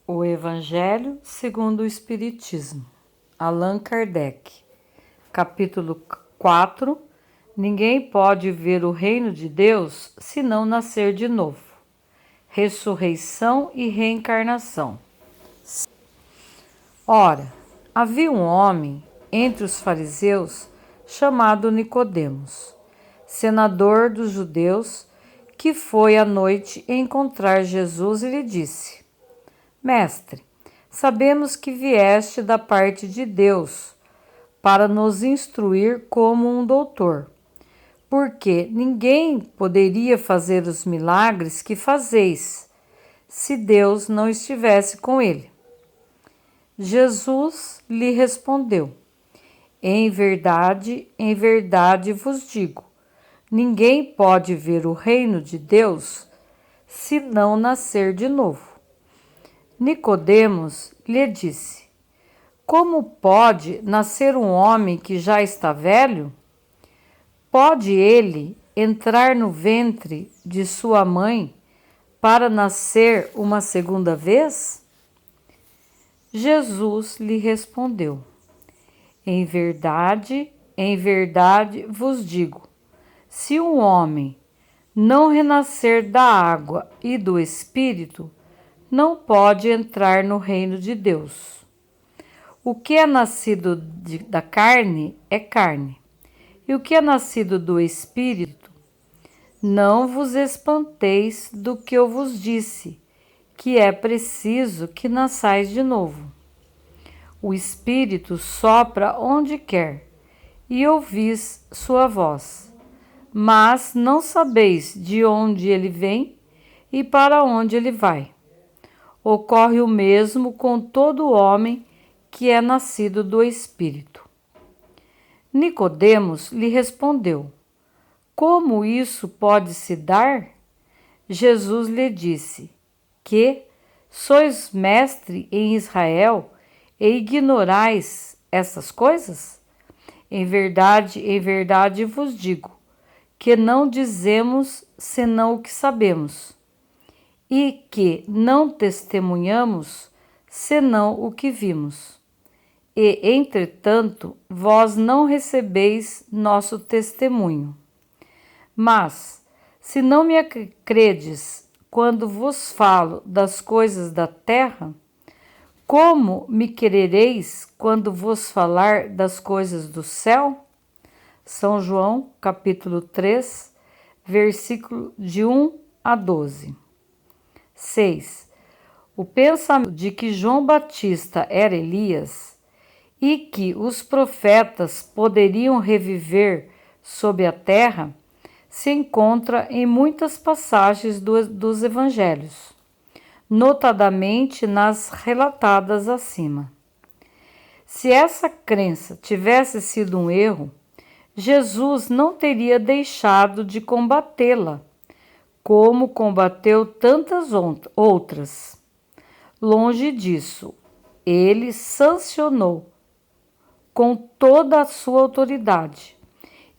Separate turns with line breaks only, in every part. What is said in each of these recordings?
O Evangelho segundo o Espiritismo, Allan Kardec, capítulo 4. Ninguém pode ver o reino de Deus se não nascer de novo. Ressurreição e reencarnação. Ora, havia um homem entre os fariseus chamado Nicodemos, senador dos judeus, que foi à noite encontrar Jesus e lhe disse: Mestre, sabemos que vieste da parte de Deus para nos instruir como um doutor, porque ninguém poderia fazer os milagres que fazeis se Deus não estivesse com ele. Jesus lhe respondeu: em verdade vos digo, ninguém pode ver o reino de Deus se não nascer de novo. Nicodemos lhe disse: como pode nascer um homem que já está velho? Pode ele entrar no ventre de sua mãe para nascer uma segunda vez? Jesus lhe respondeu: em verdade vos digo, se um homem não renascer da água e do Espírito, não pode entrar no reino de Deus. O que é nascido da carne é carne, e o que é nascido do Espírito, não vos espanteis do que eu vos disse, que é preciso que nasçais de novo. O Espírito sopra onde quer, e ouvis sua voz, mas não sabeis de onde ele vem e para onde ele vai. Ocorre o mesmo com todo homem que é nascido do Espírito. Nicodemos lhe respondeu: como isso pode se dar? Jesus lhe disse: que sois mestre em Israel e ignorais essas coisas? Em verdade vos digo, que não dizemos senão o que sabemos, e que não testemunhamos senão o que vimos. E, entretanto, vós não recebeis nosso testemunho. Mas, se não me credes quando vos falo das coisas da terra, como me querereis quando vos falar das coisas do céu? São João, capítulo 3, versículo de 1 a 12. 6. O pensamento de que João Batista era Elias e que os profetas poderiam reviver sob a terra se encontra em muitas passagens dos evangelhos, notadamente nas relatadas acima. Se essa crença tivesse sido um erro, Jesus não teria deixado de combatê-la, como combateu tantas outras. Longe disso, ele sancionou com toda a sua autoridade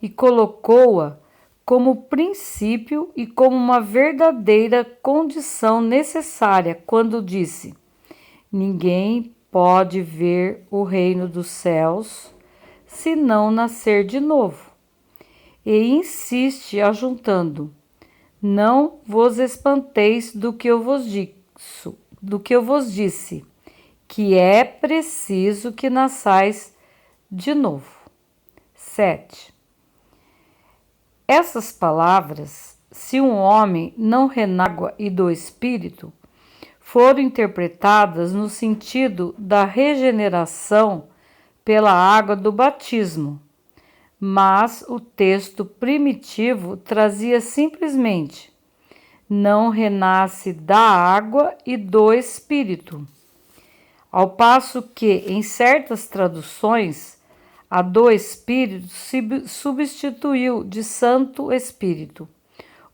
e colocou-a como princípio e como uma verdadeira condição necessária quando disse: ninguém pode ver o reino dos céus se não nascer de novo. E insiste ajuntando: não vos espanteis do que eu vos disse, que é preciso que nasçais de novo. 7. Essas palavras, se um homem não renágua e do Espírito, foram interpretadas no sentido da regeneração pela água do batismo, mas o texto primitivo trazia simplesmente: não renasce da água e do Espírito, ao passo que, em certas traduções, a do Espírito se substituiu de Santo Espírito,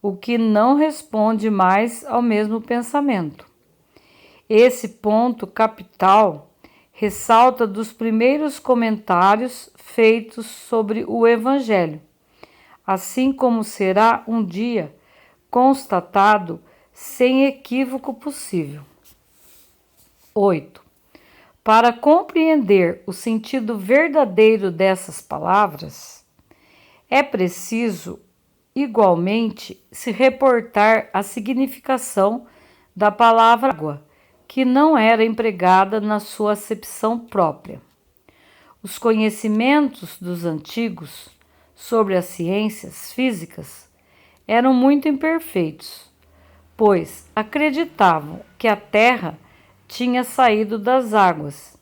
o que não responde mais ao mesmo pensamento. Esse ponto capital ressalta dos primeiros comentários feitos sobre o Evangelho, assim como será um dia constatado sem equívoco possível. 8. Para compreender o sentido verdadeiro dessas palavras, é preciso, igualmente, se reportar à significação da palavra água, que não era empregada na sua acepção própria. Os conhecimentos dos antigos sobre as ciências físicas eram muito imperfeitos, pois acreditavam que a Terra tinha saído das águas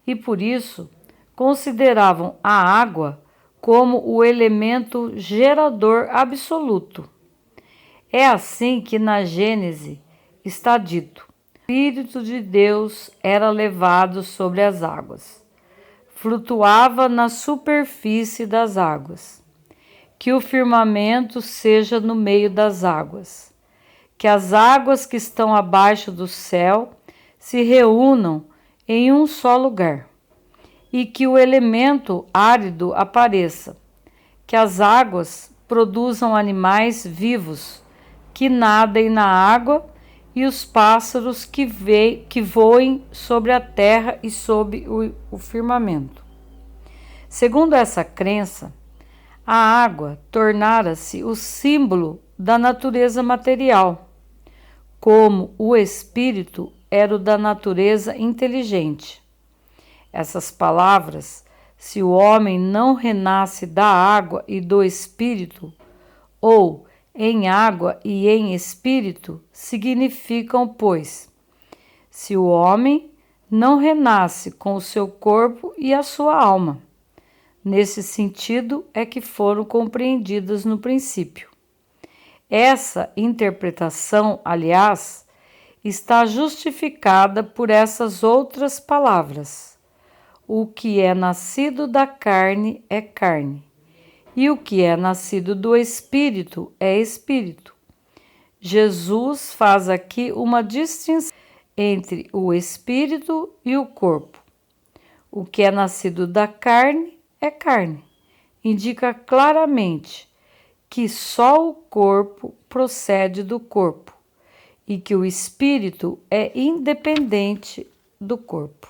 e, por isso, consideravam a água como o elemento gerador absoluto. É assim que na Gênese está dito: o Espírito de Deus era levado sobre as águas, flutuava na superfície das águas. Que o firmamento seja no meio das águas, que as águas que estão abaixo do céu se reúnam em um só lugar, e que o elemento árido apareça, que as águas produzam animais vivos que nadem na água e os pássaros que voem sobre a terra e sob o firmamento. Segundo essa crença, a água tornara-se o símbolo da natureza material, como o espírito era o da natureza inteligente. Essas palavras, se o homem não renasce da água e do espírito, ou em água e em espírito, significam, pois, se o homem não renasce com o seu corpo e a sua alma. Nesse sentido é que foram compreendidas no princípio. Essa interpretação, aliás, está justificada por essas outras palavras. O que é nascido da carne é carne, e o que é nascido do espírito é espírito. Jesus faz aqui uma distinção entre o espírito e o corpo. O que é nascido da carne é carne. Indica claramente que só o corpo procede do corpo e que o espírito é independente do corpo.